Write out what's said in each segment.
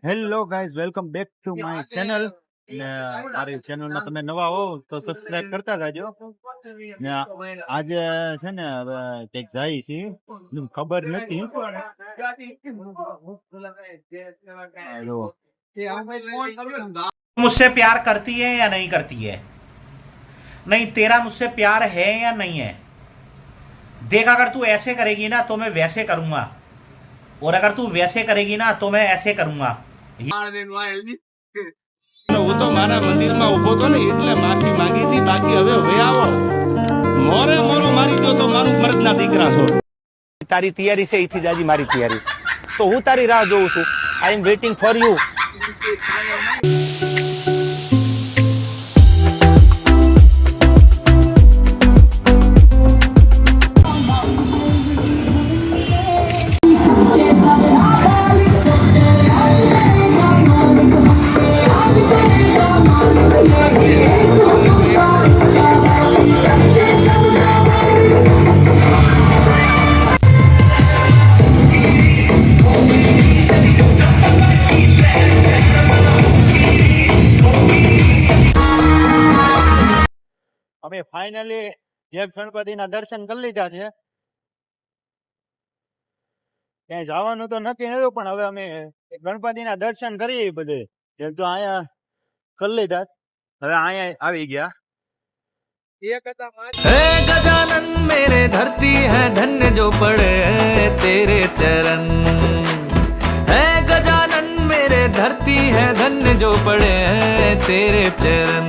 Hello guys, welcome back to my channel. ને મારી ચેનલમાં તમે નવા હો તો સબસ્ક્રાઇબ કરતા જાજો. ને આજે છે ને હવે કંઈક જાય છે, ખબર નથી. मुझसे प्यार करती है या नहीं करती है? नहीं, तेरा मुझसे प्यार है या नहीं है? देख, अगर तू ऐसे करेगी ना तो मैं वैसे करूंगा, और अगर तू वैसे करेगी ना तो मैं ऐसे करूंगा. હું તો મારા મંદિરમાં ઉભો તો ને એટલે માફી માંગી હતી, બાકી હવે આવો મોરે મોરો મારી દો તો મારું મર્દના દીકરા છો. તારી તૈયારી છે એથી જાજી મારી તૈયારી છે, તો હું તારી રાહ જોઉં છું. આઈ એમ વેઇટિંગ ફોર યુ. અમે ફાઇનલી દેવ ગણપતિના દર્શન કરી લીધા છે. ક્યાંય જવાનું તો નક્કી નતું, પણ હવે અમે ગણપતિના દર્શન કરીએ બધે. જેમ તો અહીંયા કરી લીધા, હવે અહીંયા આવી ગયા. हे गजानन मेरे धरती है धन्य जो पड़े तेरे चरण. हे गजानन मेरे धरती है धन्य जो पड़े तेरे चरण.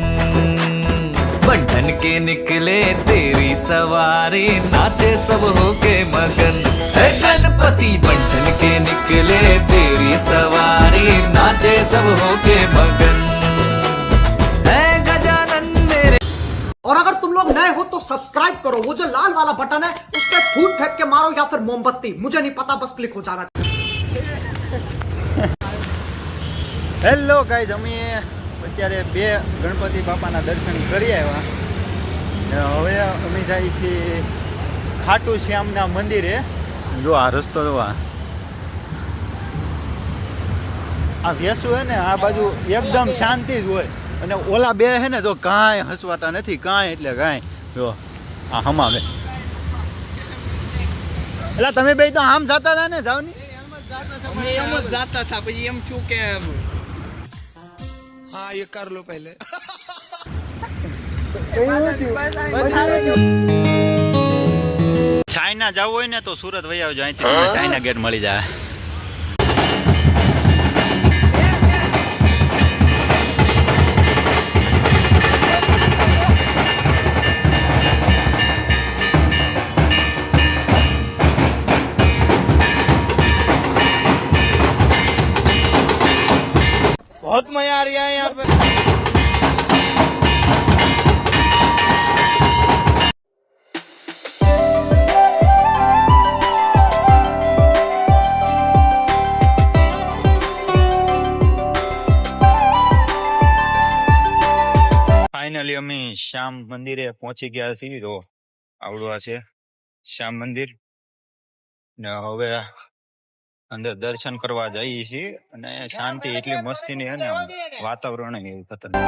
बंधन के निकले तेरी सवारी नाचे सब होके मगन. हे गणपति बंधन के निकले तेरी सवारी नाचे सब होके मगन. हे गजानन मेरे. और अगर तुम लोग नए हो तो सब्सक्राइब करो, वो जो लाल वाला बटन है उस पर फूट फेंक के मारो या फिर मोमबत्ती, मुझे नहीं पता, बस क्लिक हो जाना. હેલો ગાઈઝ, અમે અત્યારે બે ગણપતિ બાપાના દર્શન કરી આવ્યા. ને હવે અમે જઈએ છીએ ખાટુ શ્યામના મંદિરે. જો આ રસ્તો જો આ વેસુ હે ને, આ બાજુ એકદમ શાંતિ જ હોય, અને ઓલા બે હે ને જો કાંઈ હસવાતા નથી, કાંઈ એટલે કાંઈ. જો આ હમાવે એટલે તમે બે તો આમ જતા હતા ને, જાવ ની એમ જ જાતા હતા, પછી એમ છું કે હા ये कर लो पहले. ચાઇના જવું હોય ને તો સુરત વહી આવજો, અહીંથી તમને ચાઇના ગેટ મળી જાય. बहुत मजा आ रहा है यहाँ पे. ફાઇનલી અમે શ્યામ મંદિરે પહોંચી ગયા છીએ. તો આવડું આ છે શ્યામ મંદિર, ને હવે અંદર દર્શન કરવા જઈએ છીએ. અને શાંતિ એટલી મસ્તીની છે ને, વાતાવરણ એવું ખતરનાક.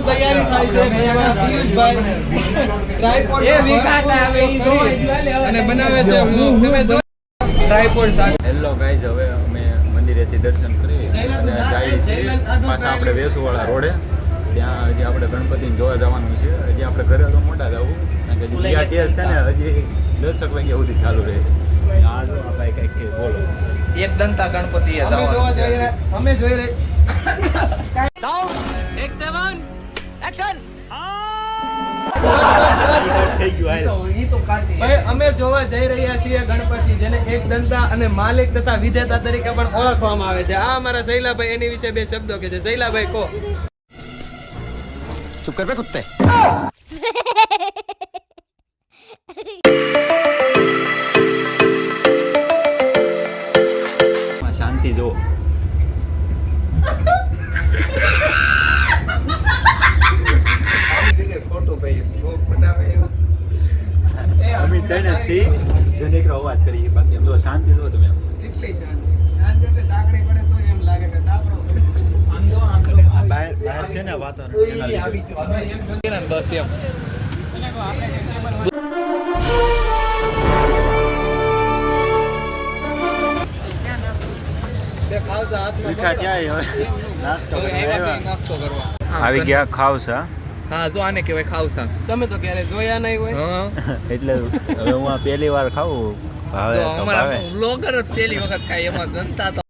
તૈયારી થાય છે. ટ્રાયપોડ એ વિકાતા આવે ઈ છે અને બનાવે છે વ્લોગ. તમે જો ટ્રાયપોડ સાથે. હેલો ગાઈઝ, હવે અમે મંદિરેથી દર્શન કરી અને જઈએ છીએ પાછા આપણે વેસુવાળા રોડે. ત્યાં હજી આપણે ગણપતિને જોવા જવાનું છે. હજી આપણે ઘરે તો મોટા જવું, કારણ કે બીજા ટેસ્ટ છે ને હજી 10 વાગ્યા સુધી ચાલુ રહે. આ જો આ ભાઈ કંઈક કે બોલો. એક દંતા ગણપતિ અમે જોઈ રહી થઈ ગયું ભાઈ, અમે જોવા જઈ રહ્યા છીએ ગણપતિ, જેને એક દંતા અને માલિક તથા વિધેતા તરીકે પણ ઓળખવામાં આવે છે. આ અમારા શૈલાભાઈ એની વિશે 2 શબ્દો કે છે. શૈલાભાઈ કહો. चुप कर बे कुत्ते. શાંતિ જો. ફોટો ભાઈ બનાવે એવું. અમે તને થી જનેકરો અવાજ કરી, બાકી એમ તો શાંતિ જો તમે. કેટલી શાંતિ એટલે ટાકડી પડે તો એમ લાગે કે ટાકડો બહાર છે ને વાતાવરણ. બસ એમ. મીઠા ક્યાંય હવે નાસ્તો કરવા આવ્યા. નાસ્તો કરવા આવી ગયા ખાવસા. હા, જો આને કહેવાય ખાવસા. તમે તો ક્યારે જોયા નહીં હોય. હા, એટલે હવે હું આ પહેલી વાર ખાવું. ભાવે જો તો અમારા ભાવે. વ્લોગર જ પહેલી વખત ખાય, એમાં જનતા તો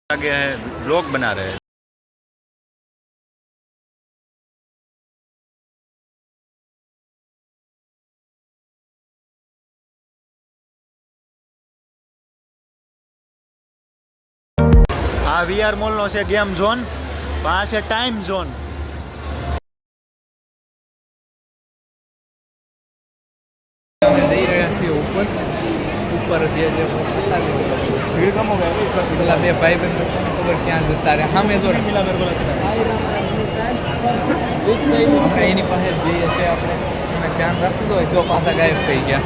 आगे ब्लॉग बना रहे हैं. આ વીઆર મોલનો છે ગેમ ઝોન, આ છે ટાઈમ ઝોન. જઈ રહ્યા છીએ ઉપર જે ભીડ કમ હો ગયા પેલા બે ભાઈ બંધો ખબર ક્યાં જતા રહ્યા સામે જો આપણે એની પાસે જઈએ છીએ આપણે અને ધ્યાન રાખવું હોય જો પાછા ગાયબ થઈ ગયા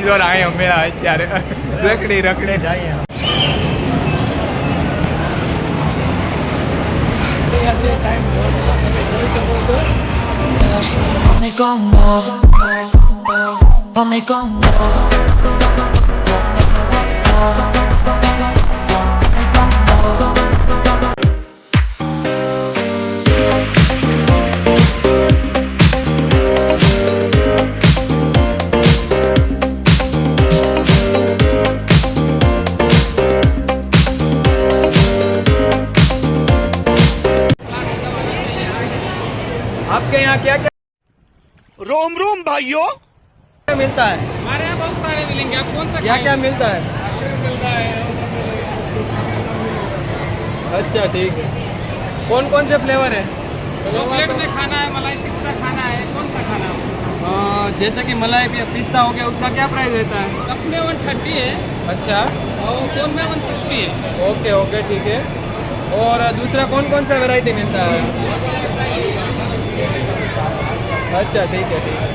જો અહીંયા મેળા અત્યારે રખડી જાય Only como, only como. आपके यहाँ क्या क्या रोम रोम भाइयों. मिलता है? हमारे यहाँ बहुत सारे मिलेंगे, आप कौन सा क्या क्या मिलता है? मिलता है? अच्छा ठीक है. कौन कौन से फ्लेवर है? चॉकलेट में खाना है, मलाई पिस्ता खाना है, कौन सा खाना है? जैसे कि मलाई पिस्ता हो गया उसका क्या प्राइस रहता है? अपने 130 है अच्छा और कोन में 160 है. ओके ओके ठीक है. और दूसरा कौन कौन सा वैरायटी मिलता है? अच्छा ठीक है ठीक है.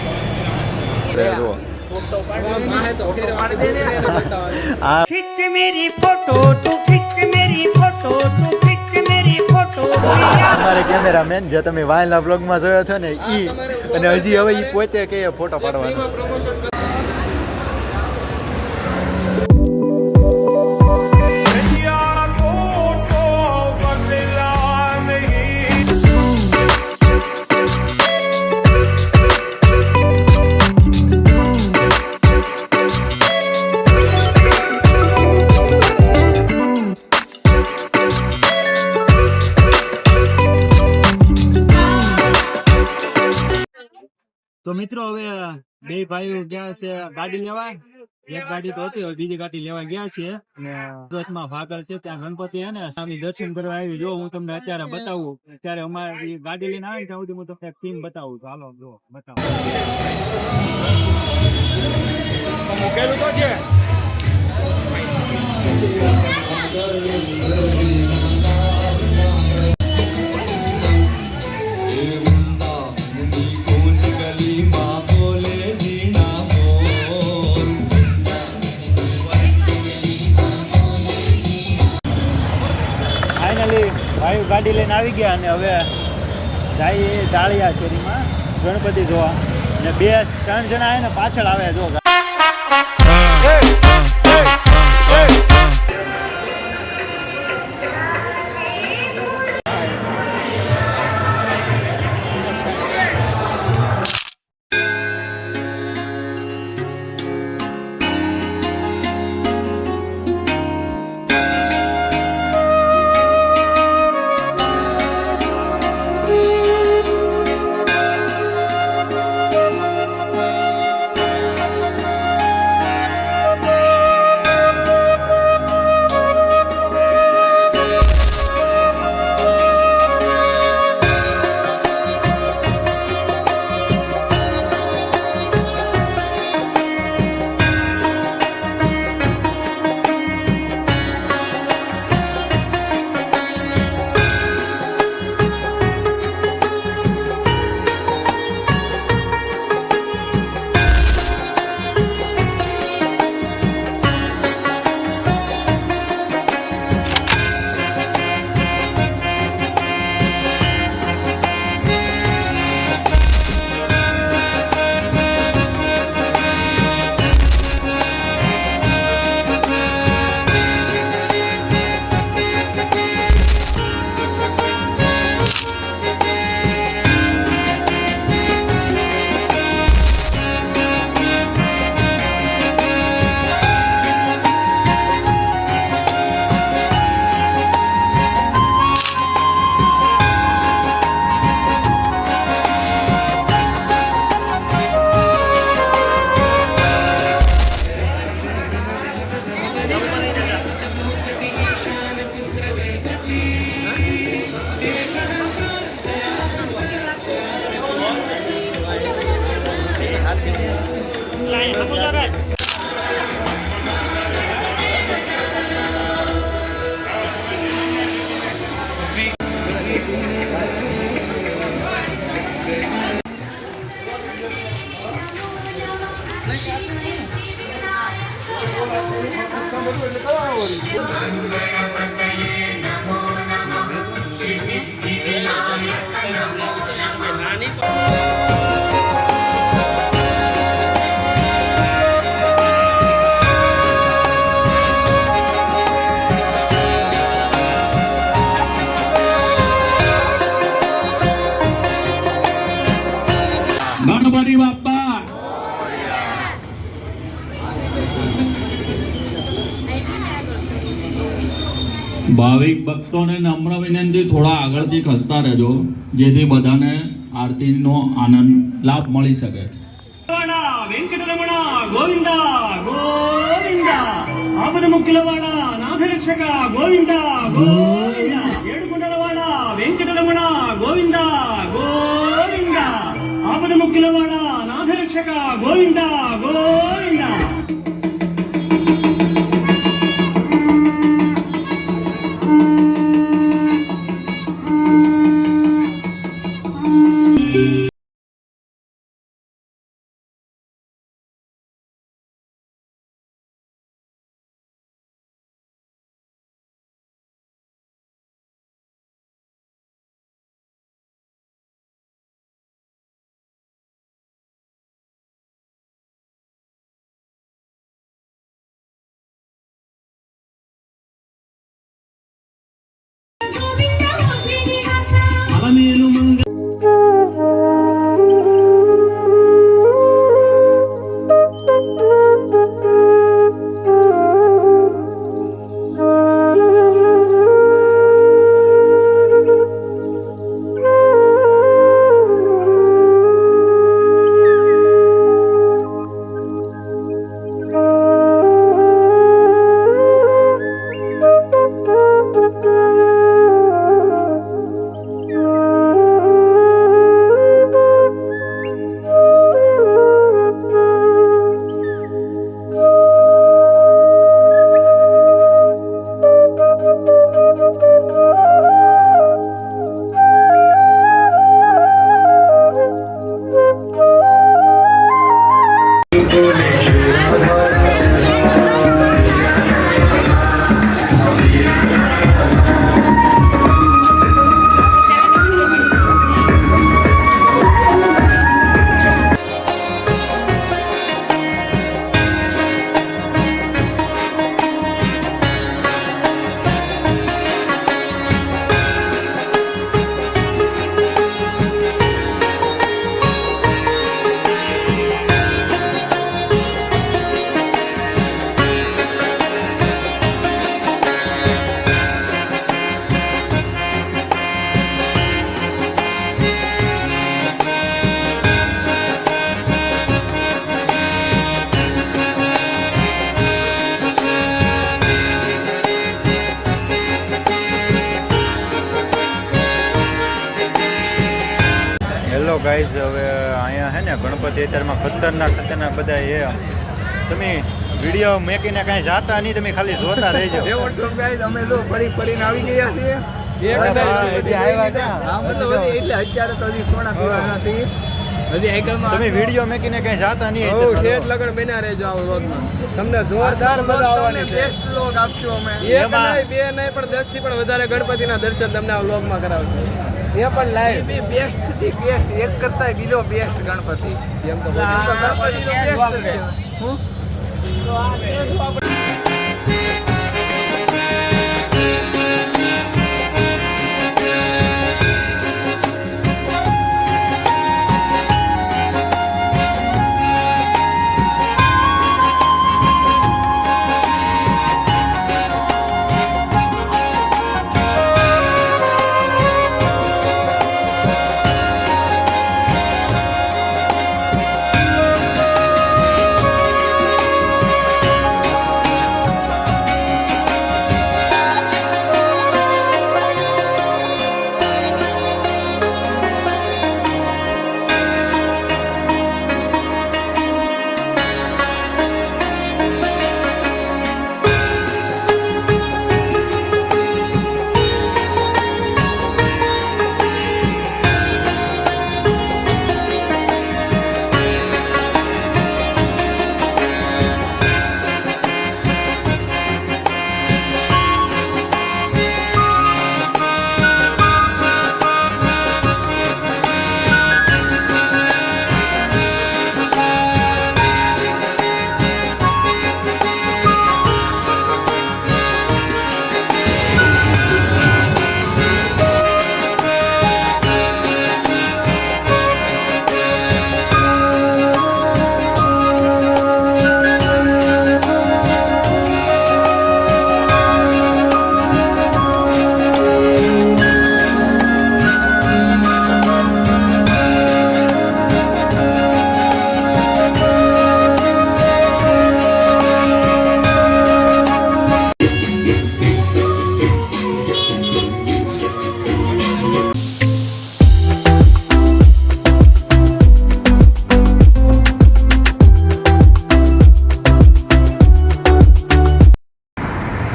खिंच मेरी फोटो तू खिंच मेरी फोटो तू खिंच मेरी फोटो અમારે કેમેરામેન જે તમે વાયલા બ્લોગમાં જોયો હતો ને ઈ, અને હજી હવે ઈ પોતે કે ફોટો પાડવાનો. તો મિત્રો હવે બે ભાઈઓ ગયા છે ગાડી લેવા. એક ગાડી તો હતી, હવે બીજી ગાડી લેવા ગયા છે. અને સુરતમાં ભાગળ છે, ત્યાં ગણપતિ હે ને સ્વામી દર્શન કરવા આવી. જો હું તમને અત્યારે બતાવું, અત્યારે અમારી ગાડી લઈને આવે ત્યાં સુધી હું તમને એક થીમ બતાવું. ચાલો જો બતાવું. મૂકેલું તો છે. ફાઇનલી ભાઈઓ ગાડી લઈને આવી ગયા અને હવે જાય ડાળિયા શેરીમાં ગણપતિ જોવા. ને 2-3 જણા આવે ને પાછળ આવે જો. ગણપતિ બાપ્પા ભાવિક ભક્તોને નમ્ર વિનંતી થોડા આગળથી ખસતા રહેજો જેથી બધાને આરતીનો આનંદ લાભ મળી શકે. వెంకటరమణ గోవింద గోవింద ఆపద ముక్కులవాడ నాథరక్షక గోవింద గోవింద ఏడుకొండలవాడ వెంకటరమణ గోవింద గోవింద ఆపద ముక్కులవాడ నాథరక్షక గోవింద గోవింద. అలమేలు మంగ હેલો ગાઈઝ, હવે અહીંયા હે ને ગણપતિ અત્યારમાં ખતરનાક બધા એ તમે વિડીયો મેકીને કાંઈ જાતા નહીં, તમે ખાલી જોતા રહેજો. અમે તો ફરી ફરીને આવી ગયા છીએ. એટલે અત્યારે તો હજી થોડા પીવા નથી. હજી આગળમાં તમે વિડીયો મેકીને કાંઈ જાતા નહીં. ઠેઠ લગન બન્યા રહેજો આ વ્લોગમાં. તમને જોરદાર મજા આવવાની છે. બેસ્ટ વ્લોગ આપશું અમે. એક નહીં, બે નહીં, પણ 10 થી પણ વધારે ગણપતિના દર્શન તમને આ વ્લોગમાં કરાવશું. એ પણ લાઈવ બેસ્ટ થી બેસ્ટ, એક કરતા બીજો બેસ્ટ ગણપતિ. એમ તો ગણપતિ તો બેસ્ટ છે.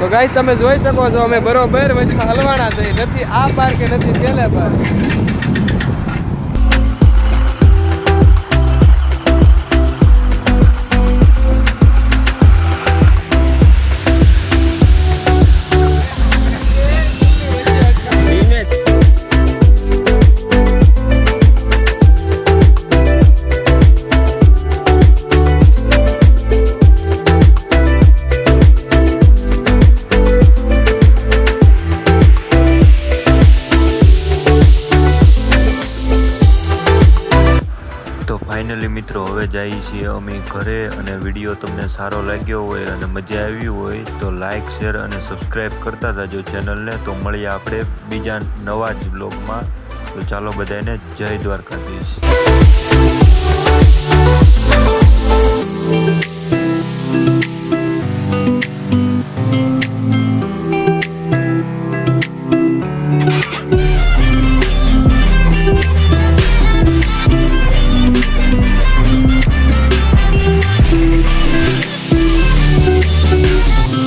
તો ગાઈસ તમે જોઈ શકો છો અમે બરોબર વચમાં હલવાના થઈ, નથી આ પાર કે નથી પેલે પાર. તો ફાઇનલી મિત્રો હવે જઈએ છીએ અમે ઘરે, અને વિડીયો તમને સારો લાગ્યો હોય અને મજા આવી હોય તો લાઇક, શેર અને સબસ્ક્રાઈબ કરતા જાજો ચેનલને. તો મળીએ આપણે બીજા નવા જ બ્લોગમાં. તો ચાલો બધાને જય દ્વારકાધીશ.